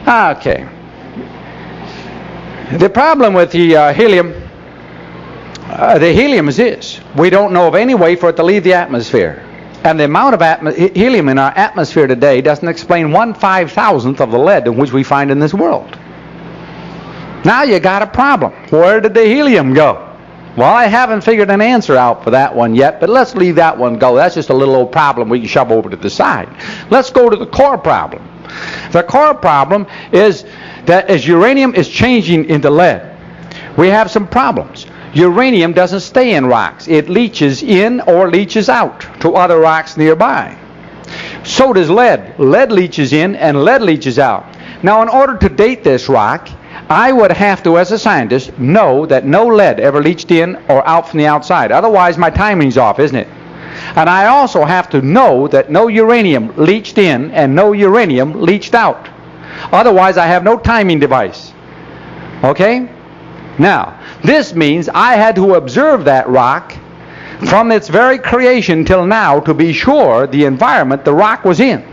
Okay. The problem with the helium is this. We don't know of any way for it to leave the atmosphere. And the amount of helium in our atmosphere today doesn't explain 1/5,000th of the lead in which we find in this world. Now you got a problem. Where did the helium go? Well, I haven't figured an answer out for that one yet, but let's leave that one go. That's just a little old problem we can shove over to the side. Let's go to the core problem. The core problem is that as uranium is changing into lead, we have some problems. Uranium doesn't stay in rocks. It leaches in or leaches out to other rocks nearby. So does lead. Lead leaches in and lead leaches out. Now, in order to date this rock, I would have to, as a scientist, know that no lead ever leached in or out from the outside. Otherwise, my timing's off, isn't it? And I also have to know that no uranium leached in and no uranium leached out. Otherwise, I have no timing device. Okay? Now, this means I had to observe that rock from its very creation till now to be sure the environment the rock was in.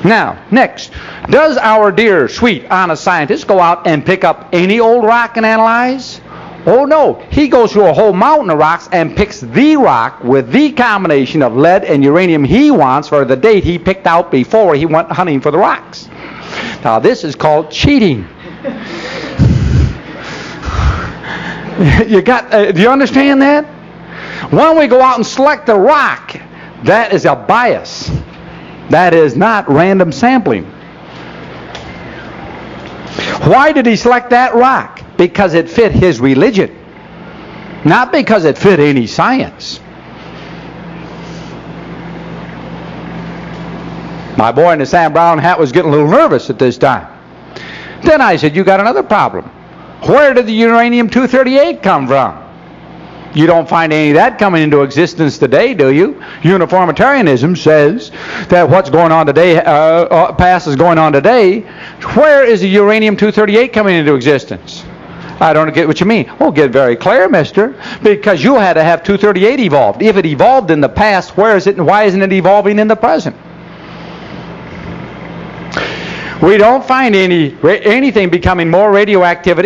Now, next, does our dear, sweet, honest scientist go out and pick up any old rock and analyze? Oh no, he goes through a whole mountain of rocks and picks the rock with the combination of lead and uranium he wants for the date he picked out before he went hunting for the rocks. Now, this is called cheating. Do you understand that? When we go out and select a rock, that is a bias. That is not random sampling. Why did he select that rock? Because it fit his religion, not because it fit any science. My boy in the Sam Brown hat was getting a little nervous at this time. Then I said, you got another problem. Where did the uranium-238 come from? You don't find any of that coming into existence today, do you? Uniformitarianism says that what's going on today, past is going on today. Where is the uranium-238 coming into existence? I don't get what you mean. Oh, get very clear, mister. Because you had to have 238 evolved. If it evolved in the past, where is it and why isn't it evolving in the present? We don't find anything becoming more radioactive.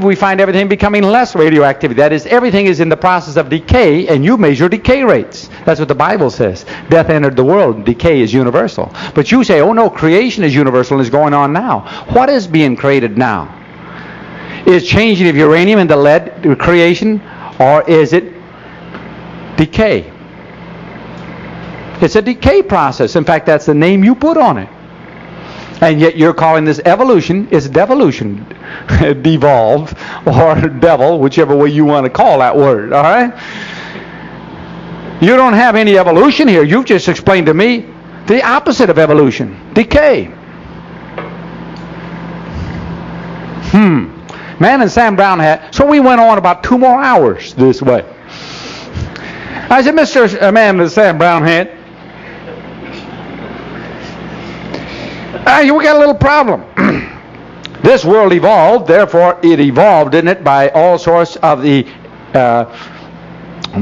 We find everything becoming less radioactive. That is, everything is in the process of decay, and you measure decay rates. That's what the Bible says. Death entered the world, and decay is universal. But you say, oh no, creation is universal and is going on now. What is being created now? Is changing of uranium into lead creation, or is it decay? It's a decay process. In fact, that's the name you put on it. And yet you're calling this evolution. It's devolution. Devolve or devil, whichever way you want to call that word, all right? You don't have any evolution here. You've just explained to me the opposite of evolution, decay. Man in Sam Brown hat. So we went on about 2 more hours this way. I said, Mr. Man in the Sam Brown hat, we got a little problem. This world evolved, therefore it evolved, didn't it, by all sorts of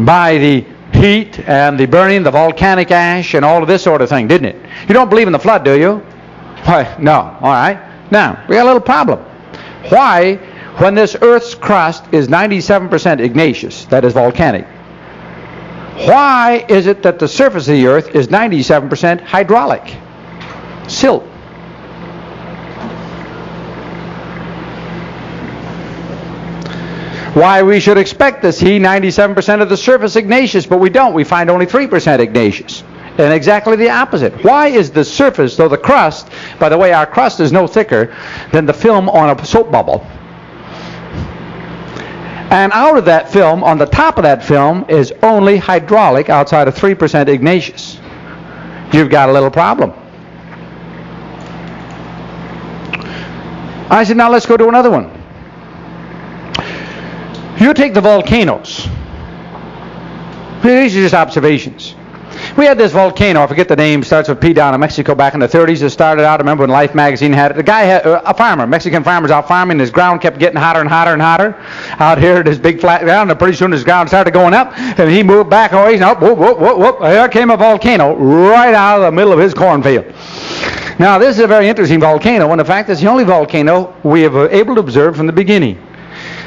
by the heat and the burning, the volcanic ash, and all of this sort of thing, didn't it? You don't believe in the flood, do you? Why, no. All right. Now, we got a little problem. Why, when this Earth's crust is 97% igneous, that is volcanic, why is it that the surface of the Earth is 97% hydraulic, silt? Why we should expect to see 97% of the surface igneous, but we don't. We find only 3% igneous. And exactly the opposite. Why is the surface, though the crust, by the way, our crust is no thicker than the film on a soap bubble. And out of that film, on the top of that film, is only hydraulic outside of 3% igneous. You've got a little problem. I said, now let's go to another one. You take the volcanoes. These are just observations. We had this volcano, I forget the name, starts with P, down in Mexico back in the 30s. It started out, I remember when Life magazine had it. The guy had a farmer, Mexican farmer's out farming, his ground kept getting hotter and hotter and hotter. Out here at his big flat ground, and pretty soon his ground started going up, and he moved back a ways, and up, whoop, whoop, whoop, whoop. There came a volcano right out of the middle of his cornfield. Now, this is a very interesting volcano, and in fact, it's the only volcano we have able to observe from the beginning.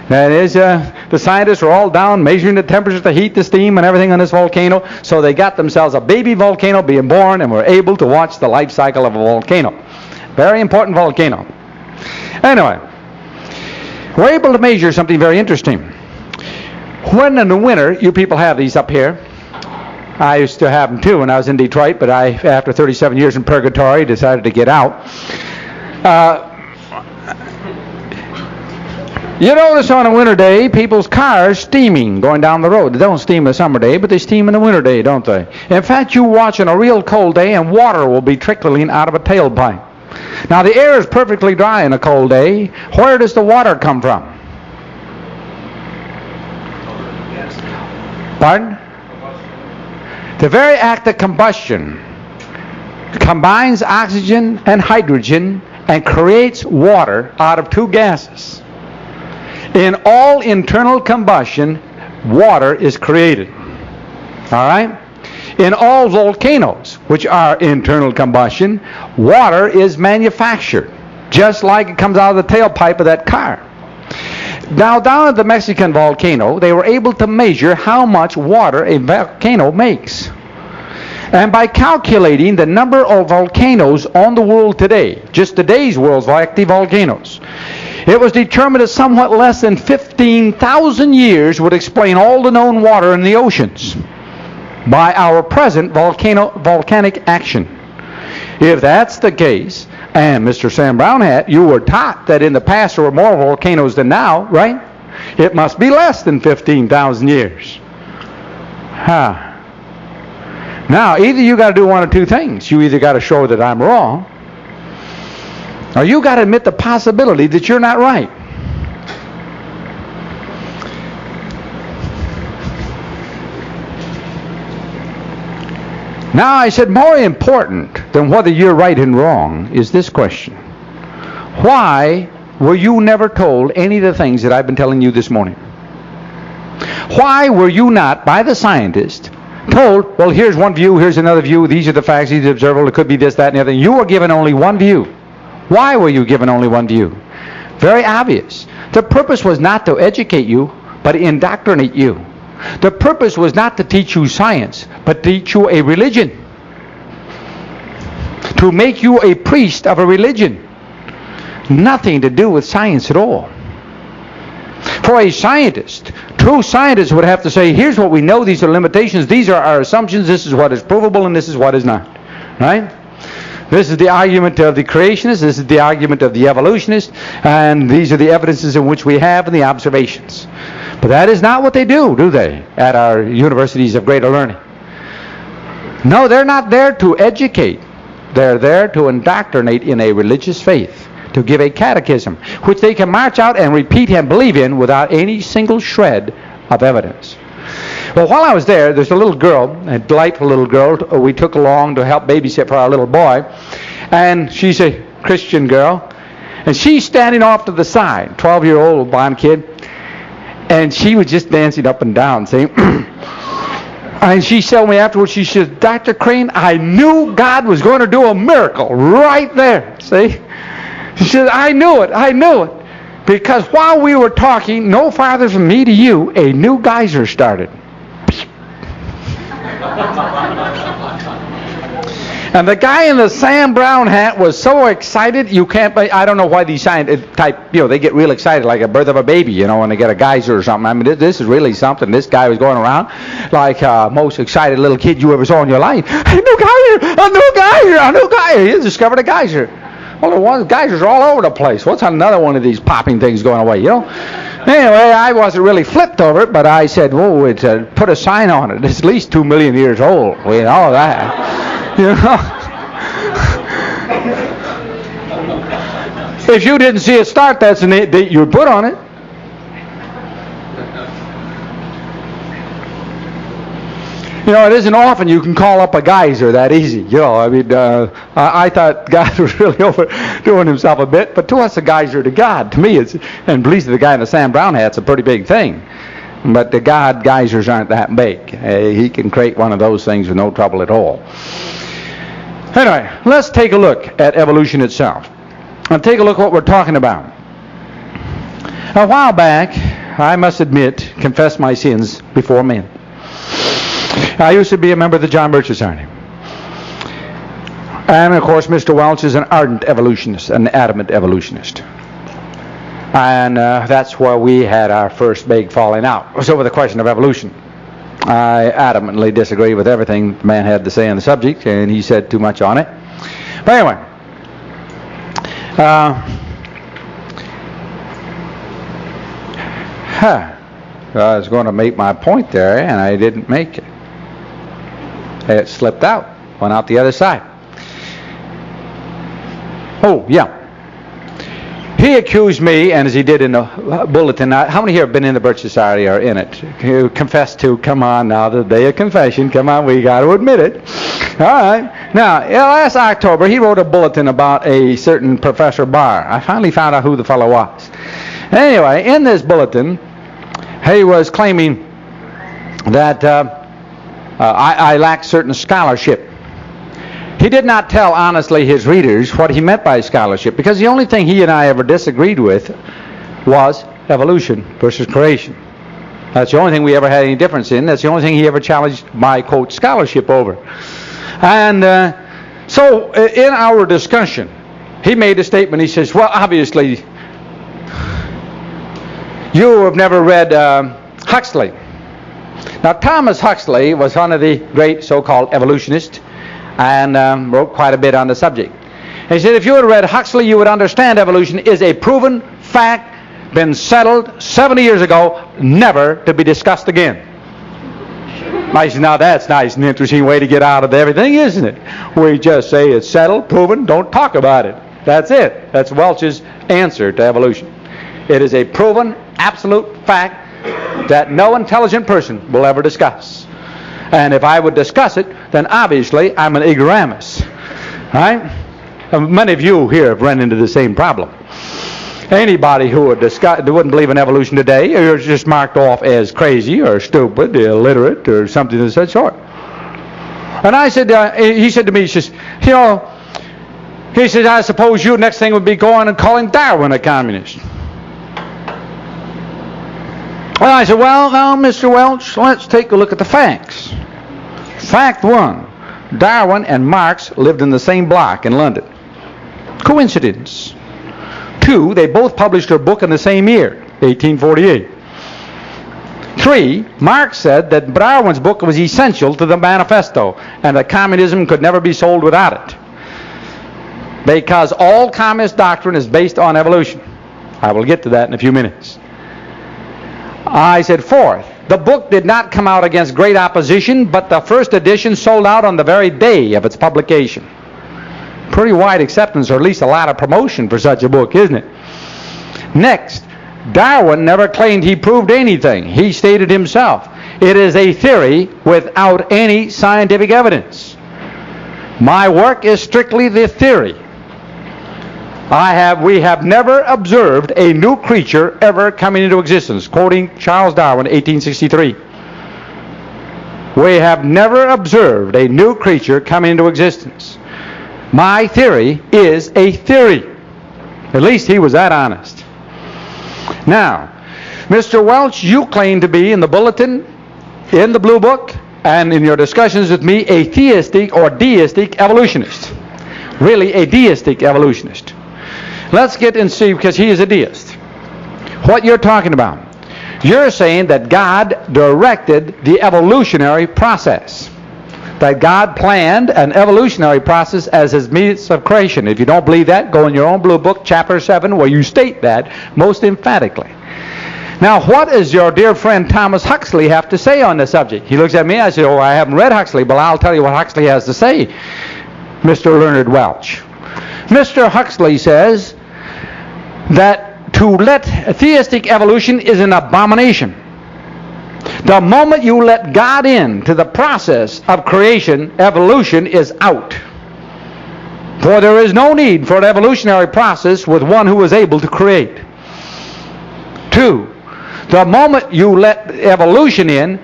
That is, the scientists were all down measuring the temperature, the heat, the steam, and everything on this volcano, so they got themselves a baby volcano being born, and were able to watch the life cycle of a volcano. Very important volcano. Anyway, we're able to measure something very interesting. When in the winter, you people have these up here. I used to have them too when I was in Detroit, but I, after 37 years in purgatory, decided to get out. You notice on a winter day, people's cars steaming going down the road. They don't steam a summer day, but they steam in a winter day, don't they? In fact, you watch on a real cold day and water will be trickling out of a tailpipe. Now, the air is perfectly dry in a cold day. Where does the water come from? Pardon? The very act of combustion combines oxygen and hydrogen and creates water out of two gases. In all internal combustion, water is created. All right? In all volcanoes, which are internal combustion, water is manufactured, just like it comes out of the tailpipe of that car. Now, down at the Mexican volcano, they were able to measure how much water a volcano makes. And by calculating the number of volcanoes on the world today, just today's world's active volcanoes, it was determined that somewhat less than 15,000 years would explain all the known water in the oceans by our present volcanic action. If that's the case, and Mr. Sam Brown Hat, you were taught that in the past there were more volcanoes than now, right? It must be less than 15,000 years. Now, either you got to do one of two things. You either got to show that I'm wrong, or you got to admit the possibility that you're not right. Now, I said more important than whether you're right and wrong is this question. Why were you never told any of the things that I've been telling you this morning? Why were you not, by the scientist, told, well, here's one view, here's another view, these are the facts, these are observable, it could be this, that, and the other. You were given only one view. Why were you given only one view? Very obvious. The purpose was not to educate you, but to indoctrinate you. The purpose was not to teach you science, but to teach you a religion. To make you a priest of a religion. Nothing to do with science at all. For a scientist, true scientists would have to say, here's what we know, these are limitations, these are our assumptions, this is what is provable, and this is what is not. Right? This is the argument of the creationists, this is the argument of the evolutionists, and these are the evidences in which we have and the observations. But that is not what they do they, at our universities of greater learning? No, they're not there to educate. They're there to indoctrinate in a religious faith, to give a catechism, which they can march out and repeat and believe in without any single shred of evidence. Well, while I was there, there's a little girl, a delightful little girl, we took along to help babysit for our little boy, and she's a Christian girl, and she's standing off to the side, 12-year-old blonde kid, and she was just dancing up and down, see? And she told me afterwards, she said, Dr. Crane, I knew God was going to do a miracle right there, see? She said, I knew it. Because while we were talking, no farther from me to you, a new geyser started. And the guy in the Sam Brown hat was so excited, you can't, I don't know why these scientists type, they get real excited like a birth of a baby, when they get a geyser or something. I mean, this is really something. This guy was going around like most excited little kid you ever saw in your life. A new geyser. He discovered a geyser. Well, the ones geysers are all over the place. What's another one of these popping things going away, Anyway, I wasn't really flipped over it, but I said, it's put a sign on it. It's at least 2 million years old. We know that. If you didn't see it start, that's an date you would put on it. It isn't often you can call up a geyser that easy. I thought God was really overdoing himself a bit, but to us, a geyser to God, to me, and at least the guy in the Sam Brown hat's a pretty big thing. But to God, geysers aren't that big. He can create one of those things with no trouble at all. Anyway, let's take a look at evolution itself. And take a look at what we're talking about. A while back, I must admit, confess my sins before men. I used to be a member of the John Birch Society. And of course, Mr. Welch is an ardent evolutionist, an adamant evolutionist. And that's where we had our first big falling out. It was over the question of evolution. I adamantly disagree with everything the man had to say on the subject, and he said too much on it. But anyway, I was going to make my point there, and I didn't make it. It slipped out, went out the other side. Oh, yeah. He accused me, and as he did in the bulletin, how many here have been in the Birch Society or in it? You confess to, come on now, the day of confession, come on, we got to admit it. All right. Now, last October, he wrote a bulletin about a certain Professor Barr. I finally found out who the fellow was. Anyway, in this bulletin, he was claiming that I lacked certain scholarship. He did not tell honestly his readers what he meant by scholarship, because the only thing he and I ever disagreed with was evolution versus creation. That's the only thing we ever had any difference in. That's the only thing he ever challenged my, quote, scholarship over. And so in our discussion, he made a statement. He says, well, obviously, you have never read Huxley. Now, Thomas Huxley was one of the great so-called evolutionists, and wrote quite a bit on the subject. And he said, if you had read Huxley, you would understand evolution is a proven fact, been settled 70 years ago, never to be discussed again. I said, now that's nice and interesting way to get out of everything, isn't it? We just say it's settled, proven, don't talk about it. That's it. That's Welch's answer to evolution. It is a proven, absolute fact that no intelligent person will ever discuss. And if I would discuss it, then obviously I'm an ignoramus. Right? And many of you here have run into the same problem. Anybody who wouldn't believe in evolution today is just marked off as crazy or stupid, illiterate, or something of such sort. And I said, he said to me, he says, you know, he says, I suppose you next thing would be going and calling Darwin a communist. Well, I said, well, now, Mr. Welch, let's take a look at the facts. Fact one, Darwin and Marx lived in the same block in London. Coincidence. Two, they both published their book in the same year, 1848. Three, Marx said that Darwin's book was essential to the manifesto and that communism could never be sold without it, because all communist doctrine is based on evolution. I will get to that in a few minutes. I said, fourth, the book did not come out against great opposition, but the first edition sold out on the very day of its publication. Pretty wide acceptance, or at least a lot of promotion for such a book, isn't it? Next, Darwin never claimed he proved anything. He stated himself, it is a theory without any scientific evidence. My work is strictly the theory. We have never observed a new creature ever coming into existence, quoting Charles Darwin, 1863. We have never observed a new creature coming into existence. My theory is a theory. At least he was that honest. Now, Mr. Welch, you claim to be in the bulletin, in the Blue Book, and in your discussions with me, a theistic or deistic evolutionist. Really, a deistic evolutionist. Let's get and see, because he is a deist, what you're talking about. You're saying that God directed the evolutionary process, that God planned an evolutionary process as his means of creation. If you don't believe that, go in your own Blue Book, chapter 7, where you state that most emphatically. Now, what does your dear friend Thomas Huxley have to say on the subject? He looks at me and I say, oh, I haven't read Huxley, but I'll tell you what Huxley has to say, Mr. Leonard Welch. Mr. Huxley says that to let theistic evolution is an abomination. The moment you let God into the process of creation, evolution is out. For there is no need for an evolutionary process with one who is able to create. Two, the moment you let evolution in,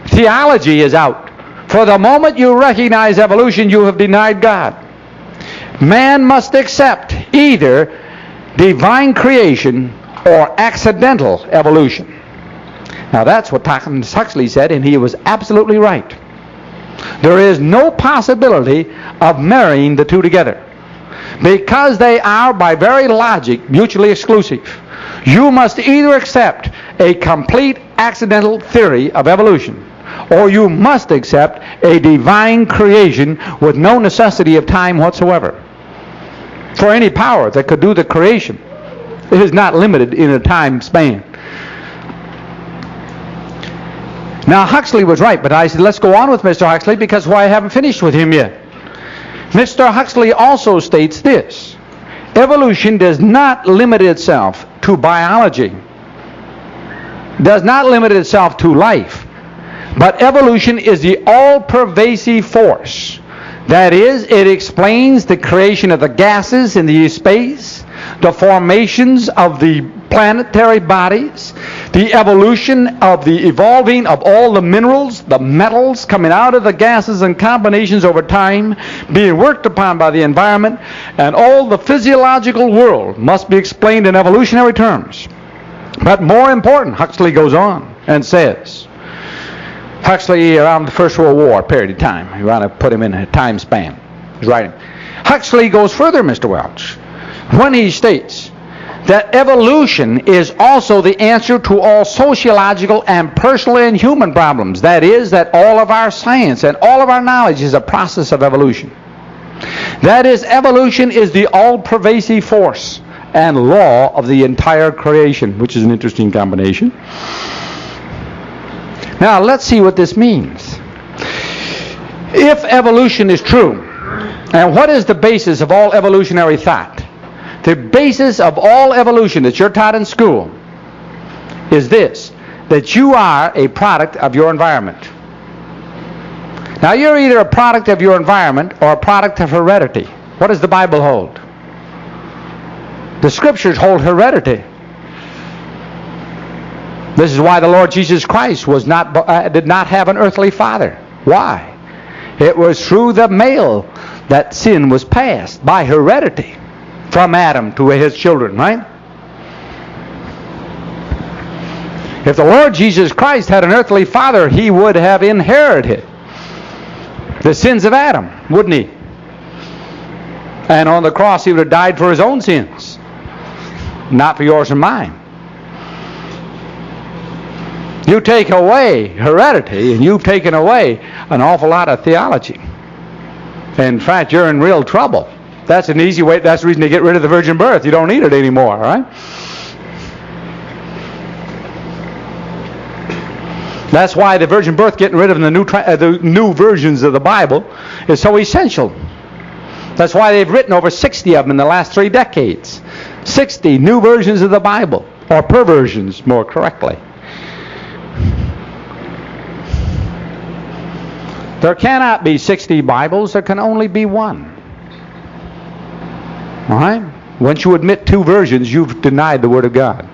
theology is out. For the moment you recognize evolution, you have denied God. Man must accept either divine creation or accidental evolution. Now that's what Thomas Huxley said, and he was absolutely right. There is no possibility of marrying the two together, because they are, by very logic, mutually exclusive. You must either accept a complete accidental theory of evolution, or you must accept a divine creation with no necessity of time whatsoever. For any power that could do the creation, it is not limited in a time span. Now Huxley was right, but I said let's go on with Mr. Huxley, because I haven't finished with him yet. Mr. Huxley also states this: evolution does not limit itself to biology, does not limit itself to life, but evolution is the all-pervasive force. That is, it explains the creation of the gases in the space, the formations of the planetary bodies, the evolution of the evolving of all the minerals, the metals coming out of the gases and combinations over time, being worked upon by the environment, and all the physiological world must be explained in evolutionary terms. But more important, Huxley goes on and says, Huxley around the First World War period of time, you want to put him in a time span, he's writing. Huxley goes further, Mr. Welch, when he states that evolution is also the answer to all sociological and personal and human problems. That is, that all of our science and all of our knowledge is a process of evolution. That is, evolution is the all-pervasive force and law of the entire creation, which is an interesting combination. Now, let's see what this means. If evolution is true, and what is the basis of all evolutionary thought? The basis of all evolution that you're taught in school is this: that you are a product of your environment. Now, you're either a product of your environment or a product of heredity. What does the Bible hold? The Scriptures hold heredity. This is why the Lord Jesus Christ did not have an earthly father. Why? It was through the male that sin was passed, by heredity, from Adam to his children, right? If the Lord Jesus Christ had an earthly father, he would have inherited the sins of Adam, wouldn't he? And on the cross he would have died for his own sins, not for yours and mine. You take away heredity, and you've taken away an awful lot of theology. In fact, you're in real trouble. That's an easy way. That's the reason to get rid of the virgin birth. You don't need it anymore, right? That's why the virgin birth, getting rid of the new versions of the Bible, is so essential. That's why they've written over 60 of them in the last 3 decades. 60 new versions of the Bible, or perversions, more correctly. There cannot be 60 Bibles. There can only be one. All right? Once you admit 2 versions, you've denied the Word of God.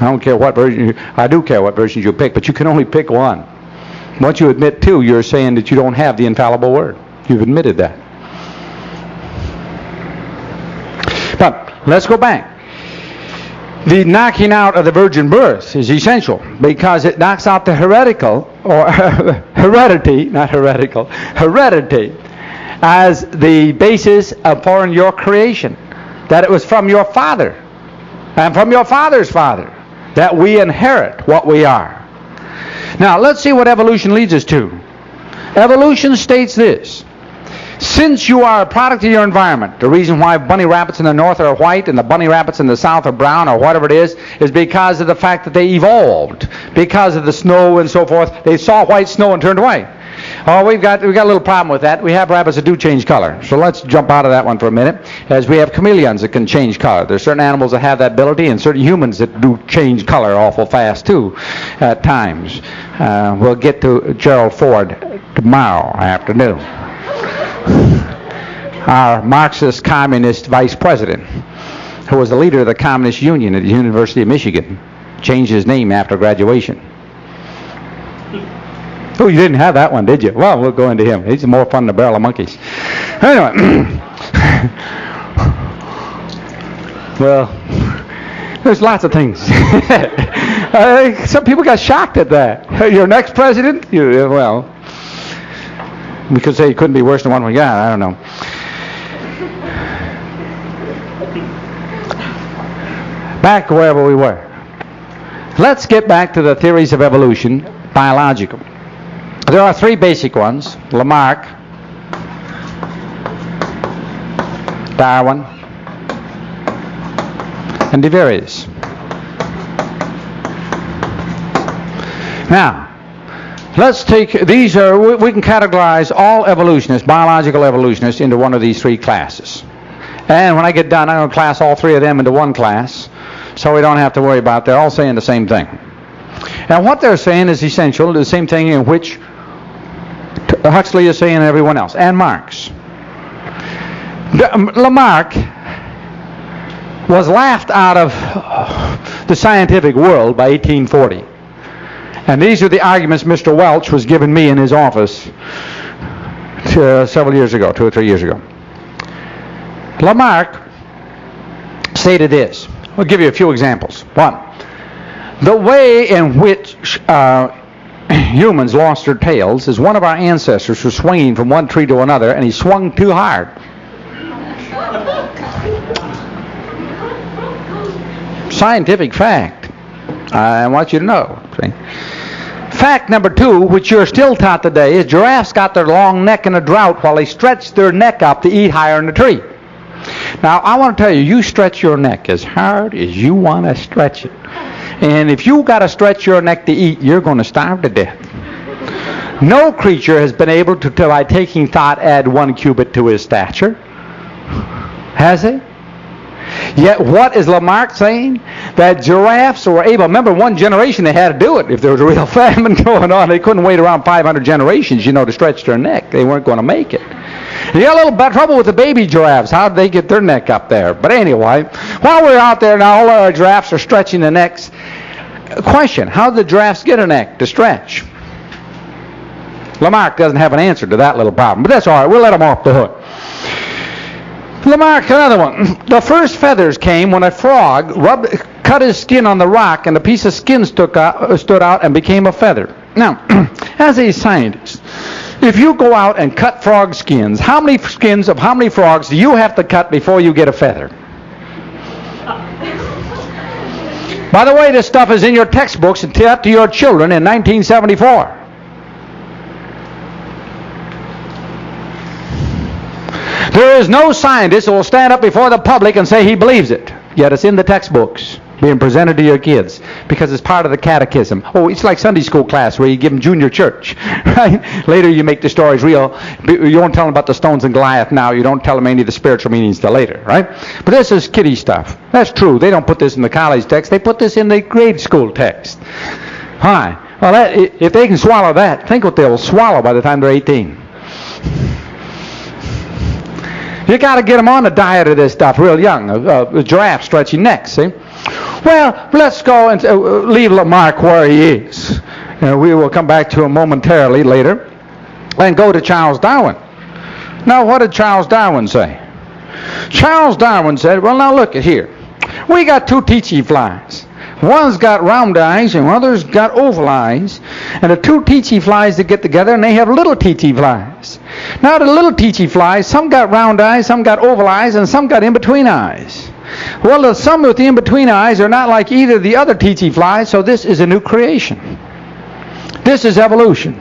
I don't care what version I do care what versions you pick, but you can only pick one. Once you admit 2, you're saying that you don't have the infallible Word. You've admitted that. But let's go back. The knocking out of the virgin birth is essential because it knocks out the heredity as the basis for your creation. That it was from your father and from your father's father that we inherit what we are. Now, let's see what evolution leads us to. Evolution states this: since you are a product of your environment, the reason why bunny rabbits in the north are white and the bunny rabbits in the south are brown or whatever it is because of the fact that they evolved. Because of the snow and so forth, they saw white snow and turned white. Oh, we've got a little problem with that. We have rabbits that do change color. So let's jump out of that one for a minute, as we have chameleons that can change color. There's certain animals that have that ability, and certain humans that do change color awful fast too at times. We'll get to Gerald Ford tomorrow afternoon. Our Marxist communist vice president, who was the leader of the Communist Union at the University of Michigan, changed his name after graduation. Oh, you didn't have that one, did you? Well, we'll go into him. He's more fun than a barrel of monkeys. Anyway. Well, there's lots of things. Some people got shocked at that. Your next president? Well, we could say he couldn't be worse than one we got. I don't know. Back to wherever we were. Let's get back to the theories of evolution, biological. There are three basic ones: Lamarck, Darwin, and De Vries. Now, let's take these. We can categorize all evolutionists, biological evolutionists, into one of these three classes. And when I get done, I'm going to class all three of them into one class, so we don't have to worry about. They're all saying the same thing. And what they're saying is essential, the same thing in which Huxley is saying and everyone else, and Marx. Lamarck was laughed out of the scientific world by 1840. And these are the arguments Mr. Welch was giving me in his office several years ago, 2 or 3 years ago. Lamarck stated this. I'll give you a few examples. One, the way in which humans lost their tails is one of our ancestors was swinging from one tree to another, and he swung too hard. Scientific fact. I want you to know. See? Fact number 2, which you're still taught today, is giraffes got their long neck in a drought while they stretched their neck up to eat higher in the tree. Now, I want to tell you, you stretch your neck as hard as you want to stretch it. And if you got to stretch your neck to eat, you're going to starve to death. No creature has been able to, by taking thought, add 1 cubit to his stature. Has he? Yet what is Lamarck saying? That giraffes were able, remember one generation they had to do it. If there was a real famine going on, they couldn't wait around 500 generations, to stretch their neck. They weren't going to make it. You got a little bit trouble with the baby giraffes. How did they get their neck up there? But anyway, while we're out there now, all our giraffes are stretching the necks. Question, how did the giraffes get a neck to stretch? Lamarck doesn't have an answer to that little problem, but that's all right. We'll let him off the hook. Lamarck, another one. The first feathers came when a frog cut his skin on the rock, and a piece of skin stood out and became a feather. Now, as a scientist, if you go out and cut frog skins, how many skins of how many frogs do you have to cut before you get a feather? By the way, this stuff is in your textbooks and taught to your children in 1974. There is no scientist who will stand up before the public and say he believes it. Yet it's in the textbooks being presented to your kids because it's part of the catechism. Oh, it's like Sunday school class where you give them junior church, right? Later you make the stories real. You don't tell them about the stones and Goliath now. You don't tell them any of the spiritual meanings till later, right? But this is kiddie stuff. That's true. They don't put this in the college text. They put this in the grade school text. Why? Well, if they can swallow that, think what they'll swallow by the time they're 18. You got to get them on the diet of this stuff real young. A giraffe stretching necks, see? Well, let's go and leave Lamarck where he is. We will come back to him momentarily later and go to Charles Darwin. Now, what did Charles Darwin say? Charles Darwin said, well, now look at here. We got 2 tsetse flies. One's got round eyes and others got oval eyes. And the 2 tsetse flies that get together, and they have little tsetse flies. Now the little tsetse flies, some got round eyes, some got oval eyes, and some got in-between eyes. Well, the some with the in-between eyes are not like either of the other tsetse flies, so this is a new creation. This is evolution.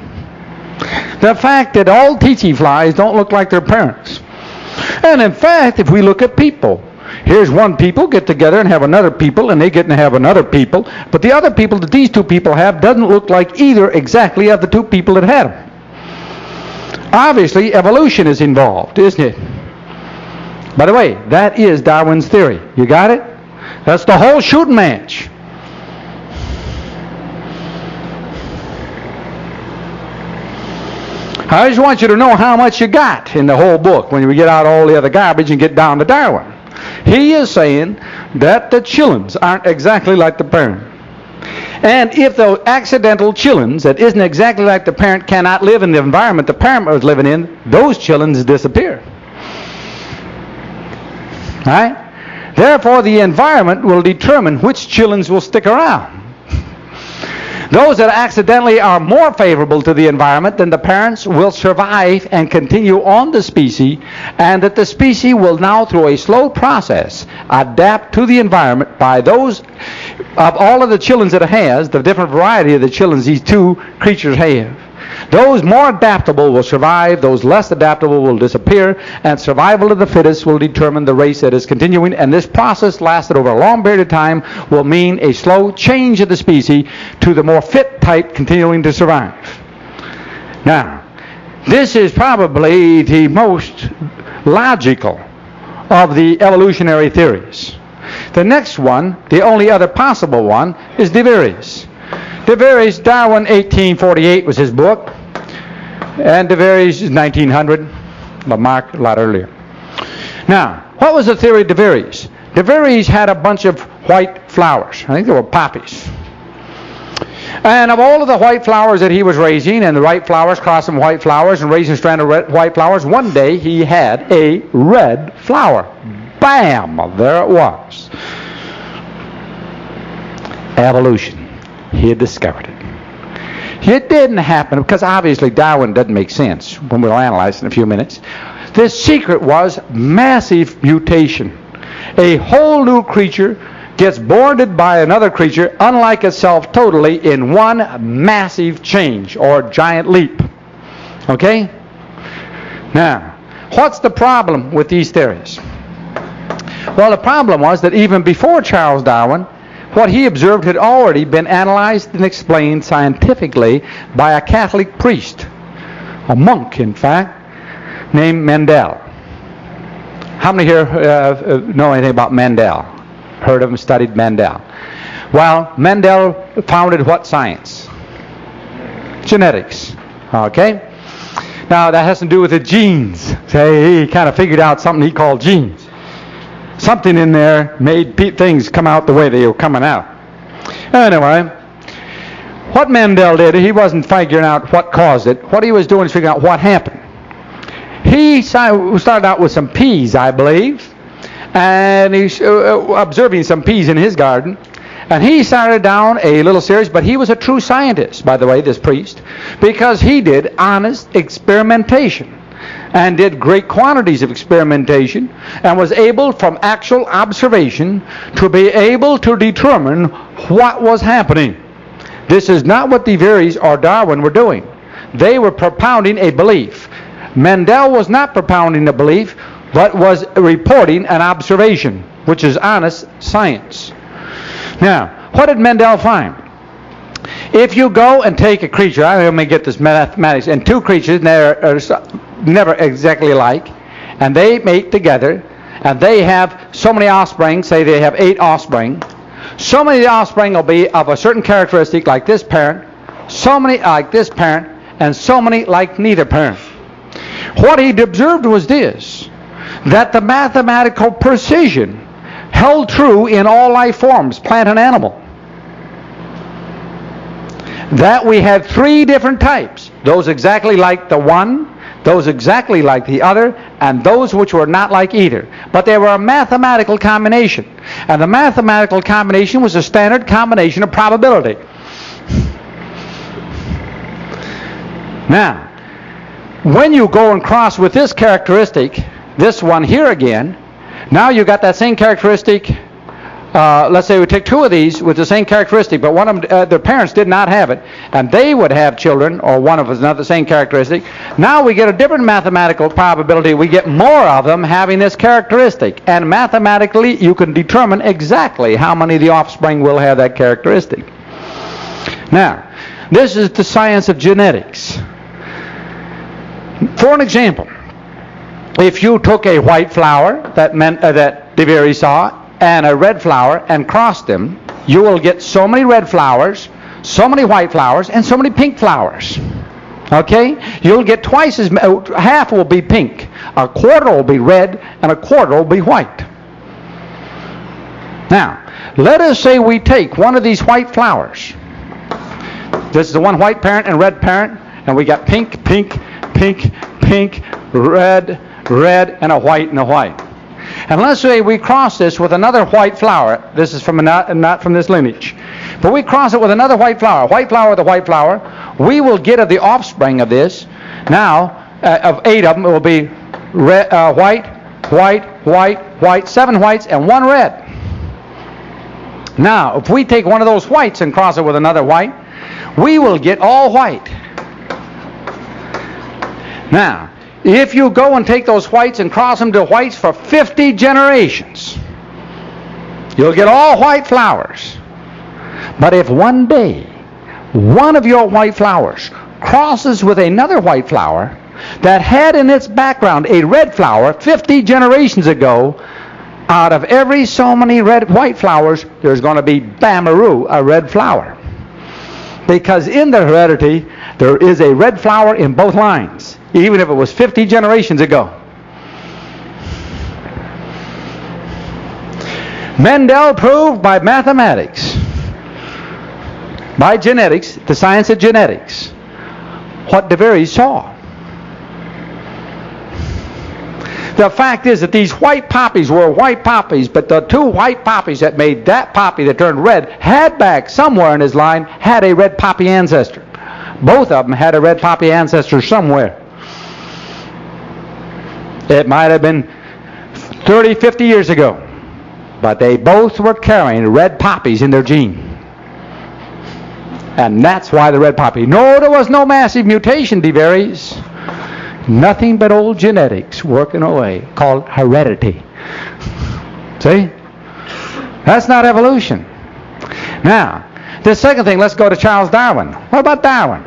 The fact that all tsetse flies don't look like their parents. And in fact, if we look at people, here's one people get together and have another people, and they get to have another people, but the other people that these 2 people have doesn't look like either exactly of the 2 people that had them. Obviously, evolution is involved, isn't it? By the way, that is Darwin's theory. You got it? That's the whole shooting match. I just want you to know how much you got in the whole book when we get out all the other garbage and get down to Darwin. He is saying that the chillins aren't exactly like the parent. And if those accidental children that isn't exactly like the parent cannot live in the environment the parent was living in, those children disappear. Right? Therefore, the environment will determine which children will stick around. Those that accidentally are more favorable to the environment than the parents will survive and continue on the species, and that the species will now, through a slow process, adapt to the environment by those of all of the children that it has, the different variety of the children these two creatures have. Those more adaptable will survive, those less adaptable will disappear, and survival of the fittest will determine the race that is continuing, and this process lasted over a long period of time will mean a slow change of the species to the more fit type continuing to survive. Now, this is probably the most logical of the evolutionary theories. The next one, the only other possible one, is De Vries. De Vries, Darwin, 1848 was his book, and De Vries is 1900, Lamarck a lot earlier. Now, what was the theory of De Vries? De Vries had a bunch of white flowers. I think they were poppies. And of all of the white flowers that he was raising, and the white flowers crossing white flowers and raising a strand of white flowers, one day he had a red flower. Bam! There it was. Evolution. He had discovered it. It didn't happen because obviously Darwin doesn't make sense when we'll analyze it in a few minutes. The secret was massive mutation. A whole new creature gets boarded by another creature unlike itself totally in one massive change or giant leap. Okay? Now, what's the problem with these theories? Well, the problem was that even before Charles Darwin, what he observed had already been analyzed and explained scientifically by a Catholic priest, a monk, in fact, named Mendel. How many here know anything about Mendel? Heard of him, studied Mendel? Well, Mendel founded what science? Genetics. Okay? Now, that has to do with the genes. He kind of figured out something he called genes. Something in there made things come out the way they were coming out. Anyway, what Mendel did, he wasn't figuring out what caused it. What he was doing is figuring out what happened. He started out with some peas, I believe, and he's observing some peas in his garden. And he started down a little series, but he was a true scientist, by the way, this priest, because he did honest experimentation and did great quantities of experimentation and was able from actual observation to be able to determine what was happening. This is not what De Vries or Darwin were doing. They were propounding a belief. Mendel was not propounding a belief, but was reporting an observation, which is honest science. Now, what did Mendel find? If you go and take a creature, I may get this mathematics, and two creatures never exactly alike, and they mate together, and they have so many offspring, say they have 8 offspring, so many offspring will be of a certain characteristic like this parent, so many like this parent, and so many like neither parent. What he observed was this, that the mathematical precision held true in all life forms, plant and animal. That we had 3 different types, those exactly like the one, those exactly like the other, and those which were not like either. But they were a mathematical combination, and the mathematical combination was a standard combination of probability. Now, when you go and cross with this characteristic, this one here again, now you got that same characteristic. Let's say we take 2 of these with the same characteristic, but one of them, their parents did not have it, and they would have children, or one of us not the same characteristic. Now we get a different mathematical probability. We get more of them having this characteristic, and mathematically you can determine exactly how many of the offspring will have that characteristic. Now, this is the science of genetics. For an example, if you took a white flower that De Vries saw, and a red flower and crossed them, you will get so many red flowers, so many white flowers, and so many pink flowers. Okay? You'll get twice as half will be pink, a quarter will be red, and a quarter will be white. Now, let us say we take one of these white flowers This is the one white parent and red parent, and we got pink, pink, pink, pink, red, red, and a white and a white. And let's say we cross this with another white flower. This is from not from this lineage. But we cross it with another white flower with a white flower. We will get of the offspring of this. Now, of 8 of them, it will be red, white, white, white, white, 7 whites, and 1 red. Now, if we take one of those whites and cross it with another white, we will get all white. Now, if you go and take those whites and cross them to whites for 50 generations, you'll get all white flowers. But if one day one of your white flowers crosses with another white flower that had in its background a red flower 50 generations ago, out of every so many white flowers, there's going to be bamaroo, a red flower. Because in the heredity, there is a red flower in both lines, even if it was 50 generations ago. Mendel proved by mathematics, by genetics, the science of genetics, what de Vries saw. The fact is that these white poppies were white poppies, but the 2 white poppies that made that poppy that turned red had back somewhere in his line had a red poppy ancestor. Both of them had a red poppy ancestor somewhere. It might have been 30, 50 years ago, but they both were carrying red poppies in their gene. And that's why the red poppy. No, there was no massive mutation, de Vries. Nothing but old genetics working away, called heredity. See? That's not evolution. Now, the second thing, let's go to Charles Darwin. What about Darwin?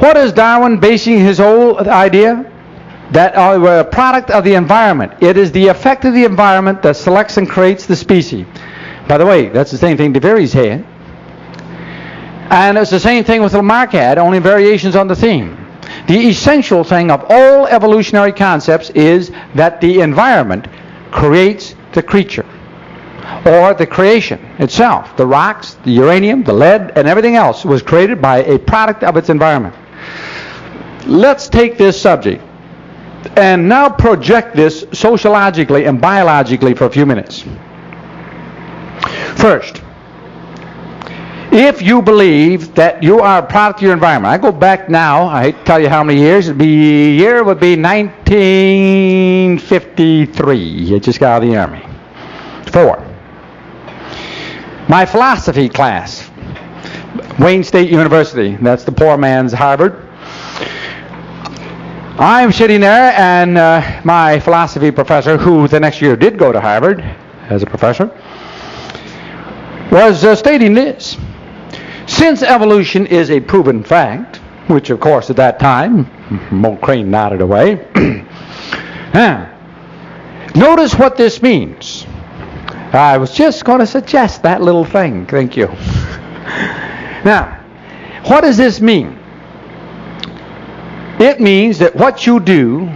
What is Darwin basing his whole idea? That we're a product of the environment. It is the effect of the environment that selects and creates the species. By the way, that's the same thing de Vries had. And it's the same thing with Lamarck had, only variations on the theme. The essential thing of all evolutionary concepts is that the environment creates the creature, or the creation itself. The rocks, the uranium, the lead, and everything else was created by a product of its environment. Let's take this subject and now project this sociologically and biologically for a few minutes. First, if you believe that you are a product of your environment, I go back now, I hate to tell you how many years, year would be 1953. I just got out of the Army. 4. My philosophy class, Wayne State University, that's the poor man's Harvard. I'm sitting there, and my philosophy professor, who the next year did go to Harvard as a professor, was stating this. Since evolution is a proven fact, which of course at that time, Dr Crane nodded away. Notice what this means. I was just going to suggest that little thing. Thank you. Now, what does this mean? It means that what you do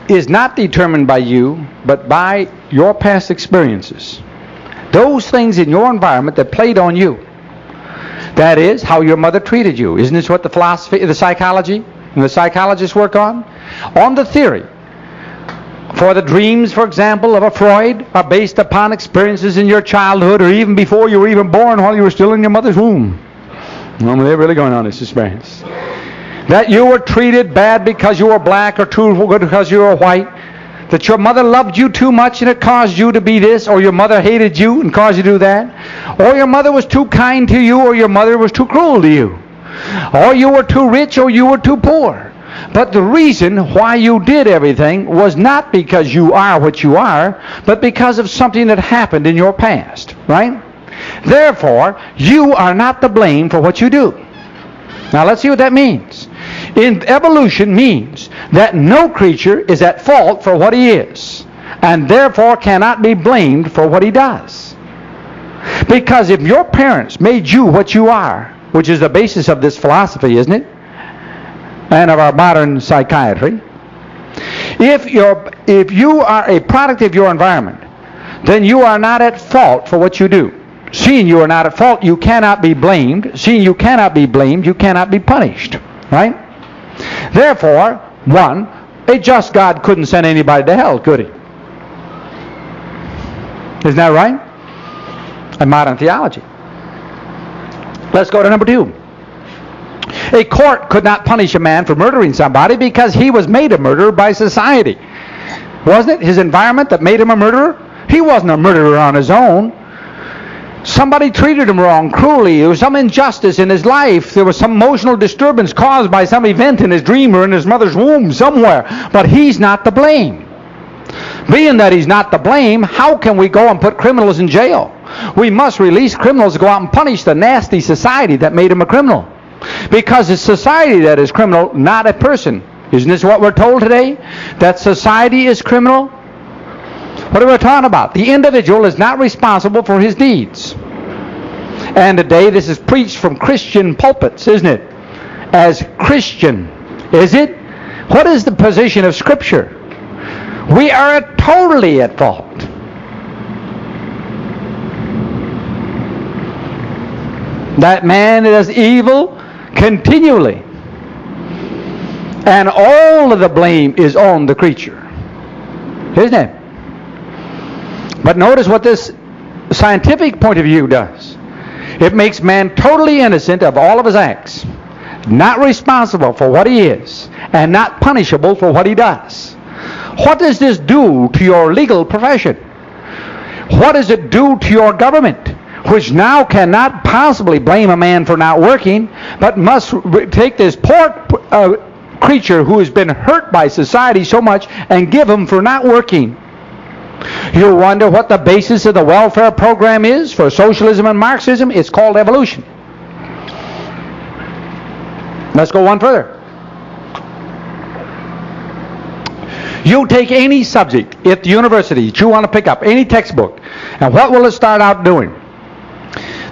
is not determined by you, but by your past experiences. Those things in your environment that played on you. That is, how your mother treated you. Isn't this what the philosophy, the psychology, and the psychologists work on? On the theory. For the dreams, for example, of a Freud are based upon experiences in your childhood or even before you were even born while you were still in your mother's womb. Well, they're really going on this experience. That you were treated bad because you were black or too good because you were white. That your mother loved you too much and it caused you to be this, or your mother hated you and caused you to do that. Or your mother was too kind to you, or your mother was too cruel to you. Or you were too rich, or you were too poor. But the reason why you did everything was not because you are what you are, but because of something that happened in your past, right? Therefore, you are not to blame for what you do. Now let's see what that means. Evolution means that no creature is at fault for what he is, and therefore cannot be blamed for what he does. Because if your parents made you what you are, which is the basis of this philosophy, isn't it? And of our modern psychiatry. If you are a product of your environment, then you are not at fault for what you do. Seeing you are not at fault, you cannot be blamed. Seeing you cannot be blamed, you cannot be punished. Right? Therefore, one, a just God couldn't send anybody to hell, could he? Isn't that right? In modern theology. Let's go to number 2. A court could not punish a man for murdering somebody because he was made a murderer by society. Wasn't it his environment that made him a murderer? He wasn't a murderer on his own. Somebody treated him wrong, cruelly. There was some injustice in his life. There was some emotional disturbance caused by some event in his dream or in his mother's womb somewhere. But he's not to blame. Being that he's not to blame, how can we go and put criminals in jail? We must release criminals to go out and punish the nasty society that made him a criminal. Because it's society that is criminal, not a person. Isn't this what we're told today? That society is criminal? What are we talking about? The individual is not responsible for his deeds. And today this is preached from Christian pulpits, isn't it? As Christian. Is it? What is the position of Scripture? We are totally at fault. That man does evil continually. And all of the blame is on the creature. Isn't it? But notice what this scientific point of view does. It makes man totally innocent of all of his acts, not responsible for what he is, and not punishable for what he does. What does this do to your legal profession? What does it do to your government, which now cannot possibly blame a man for not working, but must take this poor creature who has been hurt by society so much and give him for not working? You wonder what the basis of the welfare program is for socialism and Marxism? It's called evolution. Let's go one further. You take any subject at the university that you want to pick up, any textbook, and what will it start out doing?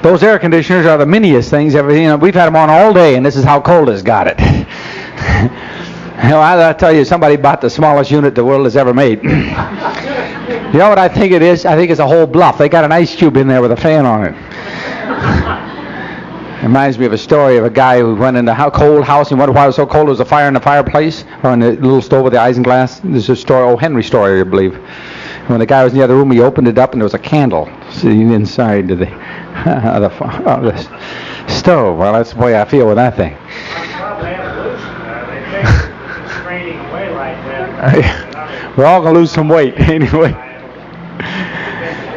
Those air conditioners are the miniest things ever. We've had them on all day, and this is how cold it's got it. I'll tell you, somebody bought the smallest unit the world has ever made. You know what I think it is? I think it's a whole bluff. They got an ice cube in there with a fan on it. It reminds me of a story of a guy who went in a cold house and wondered why it was so cold. There was a fire in the fireplace or in the little stove with the isinglass. This is a story, O. Henry story, I believe. When the guy was in the other room, he opened it up and there was a candle sitting inside the stove. Well, that's the way I feel with that thing. We're all going to lose some weight anyway.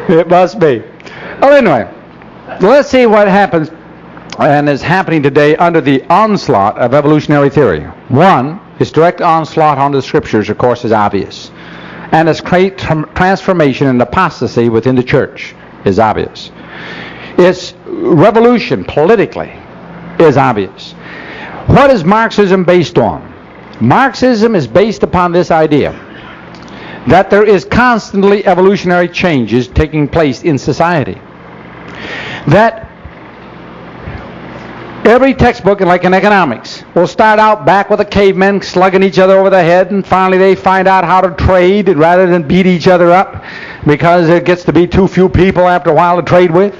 It must be. Well, anyway, let's see what happens and is happening today under the onslaught of evolutionary theory. One, its direct onslaught on the Scriptures, of course, is obvious. And its great transformation and apostasy within the church is obvious. Its revolution politically is obvious. What is Marxism based on? Marxism is based upon this idea that there is constantly evolutionary changes taking place in society. That every textbook, like in economics, will start out back with the cavemen slugging each other over the head, and finally they find out how to trade rather than beat each other up because it gets to be too few people after a while to trade with.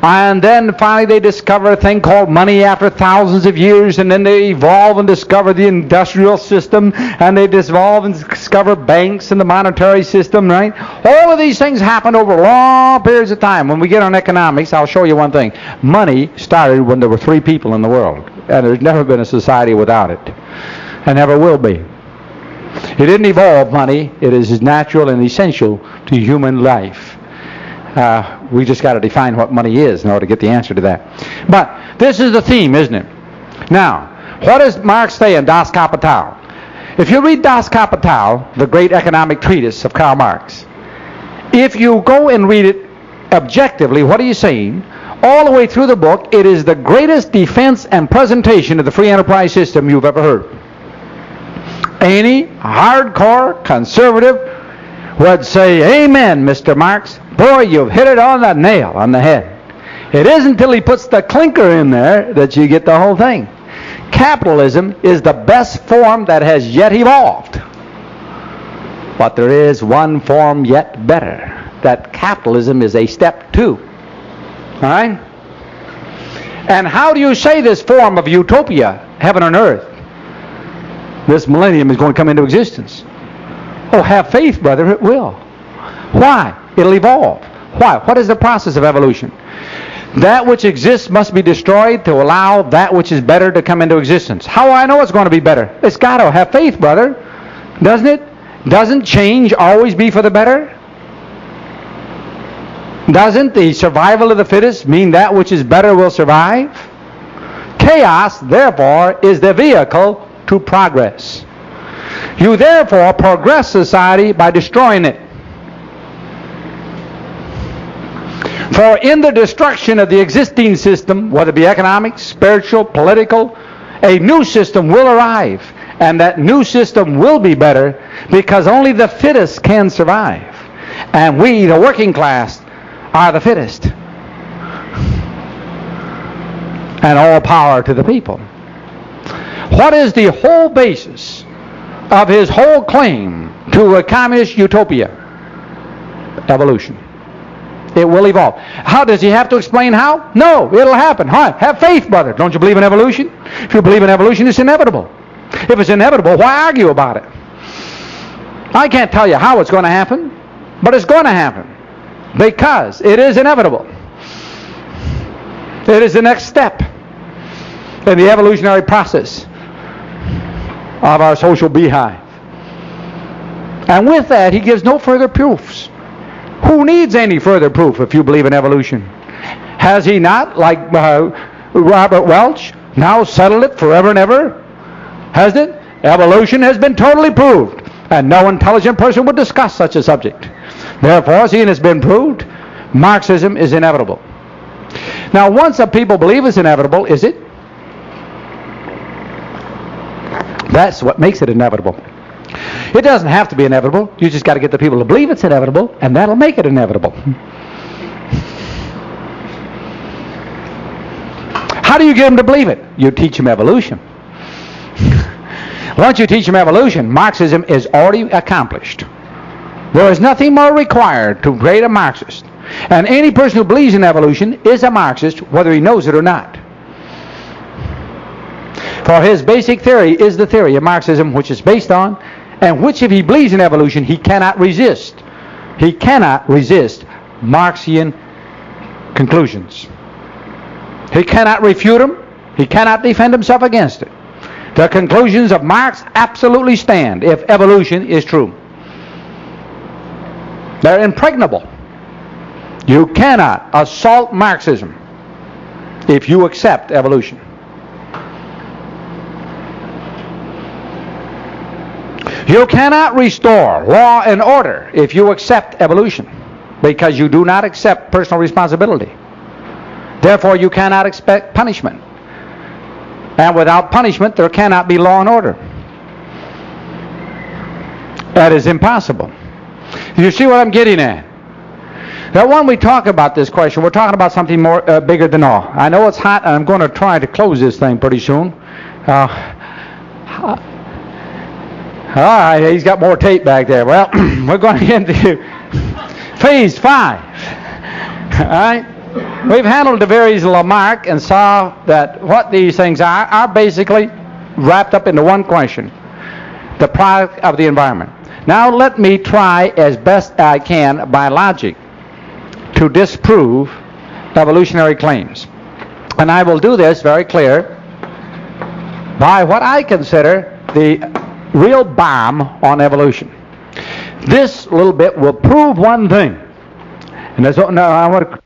And then finally they discover a thing called money after thousands of years, and then they evolve and discover the industrial system, and they evolve and discover banks and the monetary system, right? All of these things happen over long periods of time. When we get on economics, I'll show you one thing. Money started when there were 3 people in the world, and there's never been a society without it, and never will be. It didn't evolve money. It is natural and essential to human life. We just got to define what money is in order to get the answer to that. But this is the theme, isn't it? Now, what does Marx say in Das Kapital? If you read Das Kapital, the great economic treatise of Karl Marx, if you go and read it objectively, what are you saying? All the way through the book, it is the greatest defense and presentation of the free enterprise system you've ever heard. Any hardcore conservative would say, "Amen, Mr. Marx. Boy, you've hit it on the nail on the head." It isn't until he puts the clinker in there that you get the whole thing. Capitalism is the best form that has yet evolved. But there is one form yet better. That capitalism is a step 2. right? And how do you say this form of utopia, heaven on earth, this millennium is going to come into existence? Oh, have faith, brother, it will. Why? It'll evolve. Why? What is the process of evolution? That which exists must be destroyed to allow that which is better to come into existence. How do I know it's going to be better? It's got to. Have faith, brother. Doesn't it? Doesn't change always be for the better? Doesn't the survival of the fittest mean that which is better will survive? Chaos, therefore, is the vehicle to progress. You therefore progress society by destroying it. For in the destruction of the existing system, whether it be economic, spiritual, political, a new system will arrive. And that new system will be better because only the fittest can survive. And we, the working class, are the fittest. And all power to the people. What is the whole basis of his whole claim to a communist utopia? Evolution. It will evolve. How does he have to explain how? No, it'll happen. Have faith, brother. Don't you believe in evolution? If you believe in evolution, it's inevitable. If it's inevitable, why argue about it? I can't tell you how it's going to happen, but it's going to happen because it is inevitable. It is the next step in the evolutionary process of our social beehive. And with that, he gives no further proofs. Who needs any further proof if you believe in evolution? Has he not, like Robert Welch, now settled it forever and ever? Has it? Evolution has been totally proved, and no intelligent person would discuss such a subject. Therefore, seeing it's been proved, Marxism is inevitable. Now, once a people believe it's inevitable, is it? That's what makes it inevitable. It doesn't have to be inevitable. You just got to get the people to believe it's inevitable, and that'll make it inevitable. How do you get them to believe it? You teach them evolution. Once you teach them evolution, Marxism is already accomplished. There is nothing more required to create a Marxist. And any person who believes in evolution is a Marxist, whether he knows it or not. For his basic theory is the theory of Marxism, which is based on, and which, if he believes in evolution, he cannot resist. He cannot resist Marxian conclusions. He cannot refute them. He cannot defend himself against it. The conclusions of Marx absolutely stand if evolution is true. They're impregnable. You cannot assault Marxism if you accept evolution. You cannot restore law and order if you accept evolution, because you do not accept personal responsibility. Therefore, you cannot expect punishment. And without punishment, there cannot be law and order. That is impossible. You see what I'm getting at? Now, when we talk about this question, we're talking about something more bigger than all. I know it's hot, and I'm going to try to close this thing pretty soon. All right, he's got more tape back there. Well, we're going to get into phase 5. All right? We've handled the various Lamarck and saw that what these things are basically wrapped up into one question: the product of the environment. Now let me try as best I can by logic to disprove evolutionary claims. And I will do this very clear by what I consider the real bomb on evolution. This little bit will prove one thing. And that's what, now I want to